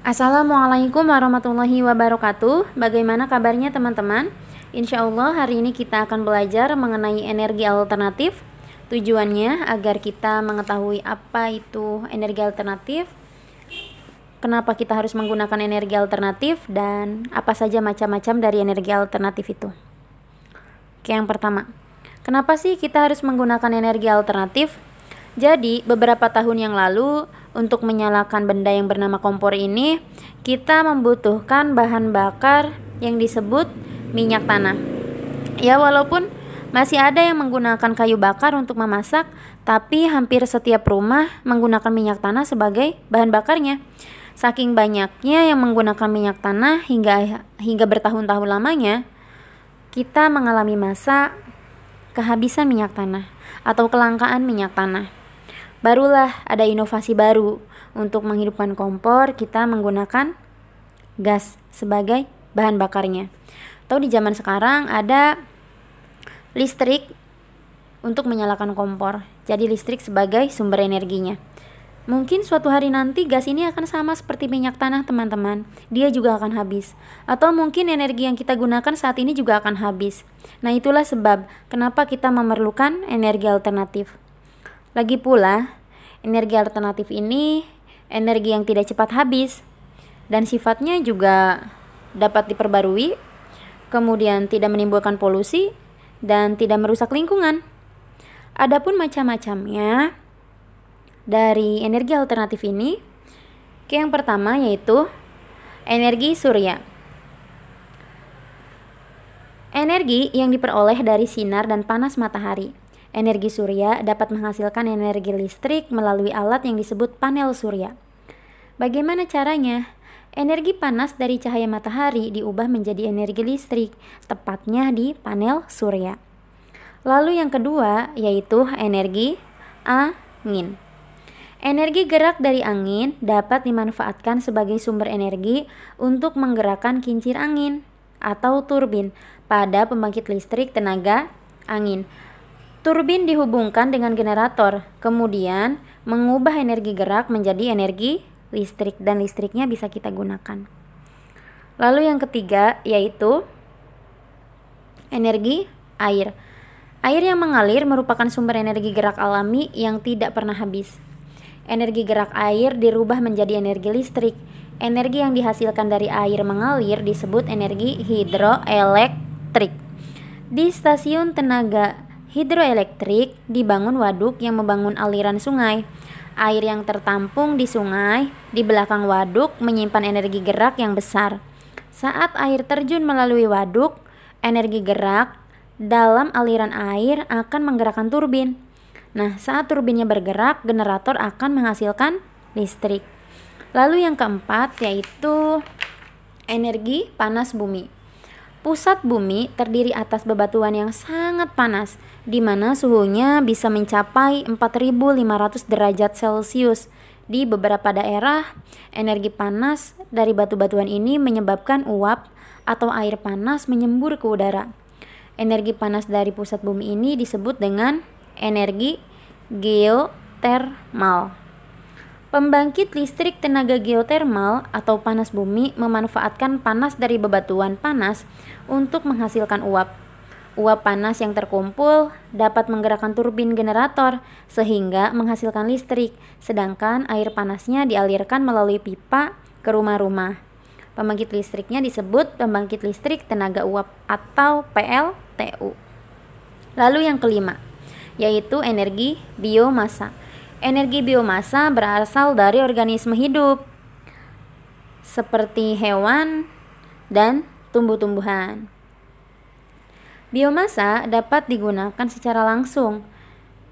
Assalamualaikum warahmatullahi wabarakatuh. Bagaimana kabarnya teman-teman? Insya Allah hari ini kita akan belajar mengenai energi alternatif. Tujuannya agar kita mengetahui apa itu energi alternatif, kenapa kita harus menggunakan energi alternatif, dan apa saja macam-macam dari energi alternatif itu. Oke, yang pertama, kenapa sih kita harus menggunakan energi alternatif? Jadi, beberapa tahun yang lalu, untuk menyalakan benda yang bernama kompor ini, kita membutuhkan bahan bakar yang disebut minyak tanah. Ya, walaupun masih ada yang menggunakan kayu bakar untuk memasak, tapi hampir setiap rumah menggunakan minyak tanah sebagai bahan bakarnya. Saking banyaknya yang menggunakan minyak tanah hingga bertahun-tahun lamanya, kita mengalami masa kehabisan minyak tanah atau kelangkaan minyak tanah. Barulah ada inovasi baru untuk menghidupkan kompor, kita menggunakan gas sebagai bahan bakarnya. Atau di zaman sekarang ada listrik untuk menyalakan kompor. Jadi listrik sebagai sumber energinya. Mungkin suatu hari nanti gas ini akan sama seperti minyak tanah, teman-teman. Dia juga akan habis. Atau mungkin energi yang kita gunakan saat ini juga akan habis. Nah, itulah sebab kenapa kita memerlukan energi alternatif. Lagi pula, energi alternatif ini energi yang tidak cepat habis dan sifatnya juga dapat diperbarui, kemudian tidak menimbulkan polusi dan tidak merusak lingkungan. Adapun macam-macamnya dari energi alternatif ini, yang pertama yaitu energi surya. Energi yang diperoleh dari sinar dan panas matahari. Energi surya dapat menghasilkan energi listrik melalui alat yang disebut panel surya. Bagaimana caranya? Energi panas dari cahaya matahari diubah menjadi energi listrik, tepatnya di panel surya. Lalu yang kedua yaitu energi angin. Energi gerak dari angin dapat dimanfaatkan sebagai sumber energi untuk menggerakkan kincir angin atau turbin pada pembangkit listrik tenaga angin. Turbin dihubungkan dengan generator, kemudian mengubah energi gerak menjadi energi listrik dan listriknya bisa kita gunakan. Lalu yang ketiga yaitu energi air. Air yang mengalir merupakan sumber energi gerak alami yang tidak pernah habis. Energi gerak air dirubah menjadi energi listrik. Energi yang dihasilkan dari air mengalir disebut energi hidroelektrik. Di stasiun tenaga hidroelektrik dibangun waduk yang membangun aliran sungai. Air yang tertampung di sungai di belakang waduk menyimpan energi gerak yang besar. Saat air terjun melalui waduk, energi gerak dalam aliran air akan menggerakkan turbin. Nah, saat turbinnya bergerak, generator akan menghasilkan listrik. Lalu yang keempat yaitu energi panas bumi. Pusat bumi terdiri atas bebatuan yang sangat panas, di mana suhunya bisa mencapai 4.500 derajat Celcius. Di beberapa daerah, energi panas dari batu-batuan ini menyebabkan uap atau air panas menyembur ke udara. Energi panas dari pusat bumi ini disebut dengan energi geotermal. Pembangkit listrik tenaga geotermal atau panas bumi memanfaatkan panas dari bebatuan panas untuk menghasilkan uap. Uap panas yang terkumpul dapat menggerakkan turbin generator sehingga menghasilkan listrik, sedangkan air panasnya dialirkan melalui pipa ke rumah-rumah. Pembangkit listriknya disebut pembangkit listrik tenaga uap atau PLTU. Lalu yang kelima, yaitu energi biomasa. Energi biomasa berasal dari organisme hidup seperti hewan dan tumbuh-tumbuhan. Biomasa dapat digunakan secara langsung,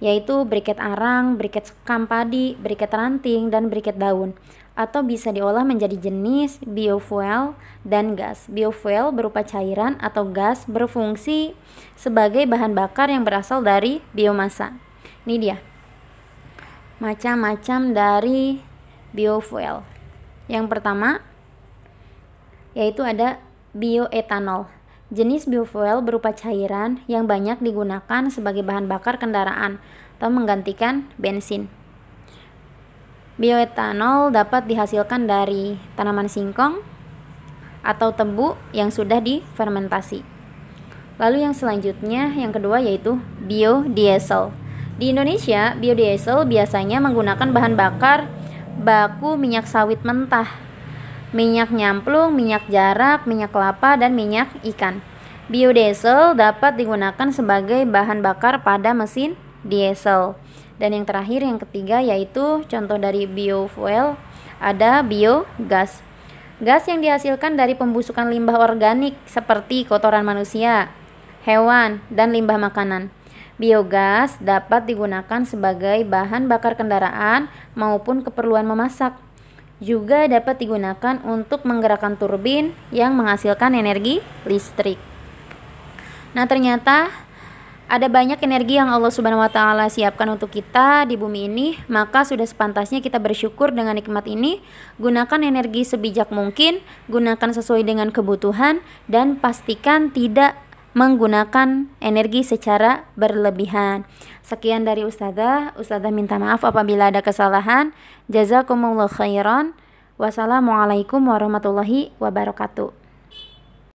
yaitu briket arang, briket sekam padi, briket ranting, dan briket daun, atau bisa diolah menjadi jenis biofuel dan gas. Biofuel berupa cairan atau gas berfungsi sebagai bahan bakar yang berasal dari biomasa. Ini dia macam-macam dari biofuel. Yang pertama yaitu ada bioetanol. Jenis biofuel berupa cairan yang banyak digunakan sebagai bahan bakar kendaraan atau menggantikan bensin. Bioetanol dapat dihasilkan dari tanaman singkong atau tebu yang sudah difermentasi. Lalu yang selanjutnya, yang kedua yaitu biodiesel. Di Indonesia, biodiesel biasanya menggunakan bahan bakar baku minyak sawit mentah, minyak nyamplung, minyak jarak, minyak kelapa, dan minyak ikan. Biodiesel dapat digunakan sebagai bahan bakar pada mesin diesel. Dan yang terakhir, yang ketiga yaitu contoh dari biofuel ada biogas. Gas yang dihasilkan dari pembusukan limbah organik seperti kotoran manusia, hewan, dan limbah makanan. Biogas dapat digunakan sebagai bahan bakar kendaraan maupun keperluan memasak. Juga dapat digunakan untuk menggerakkan turbin yang menghasilkan energi listrik. Nah, ternyata ada banyak energi yang Allah Subhanahu wa taala siapkan untuk kita di bumi ini, maka sudah sepantasnya kita bersyukur dengan nikmat ini. Gunakan energi sebijak mungkin, gunakan sesuai dengan kebutuhan, dan pastikan tidak menggunakan energi secara berlebihan. Sekian dari Ustazah minta maaf apabila ada kesalahan. Jazakumullah khairan. Wassalamualaikum warahmatullahi wabarakatuh.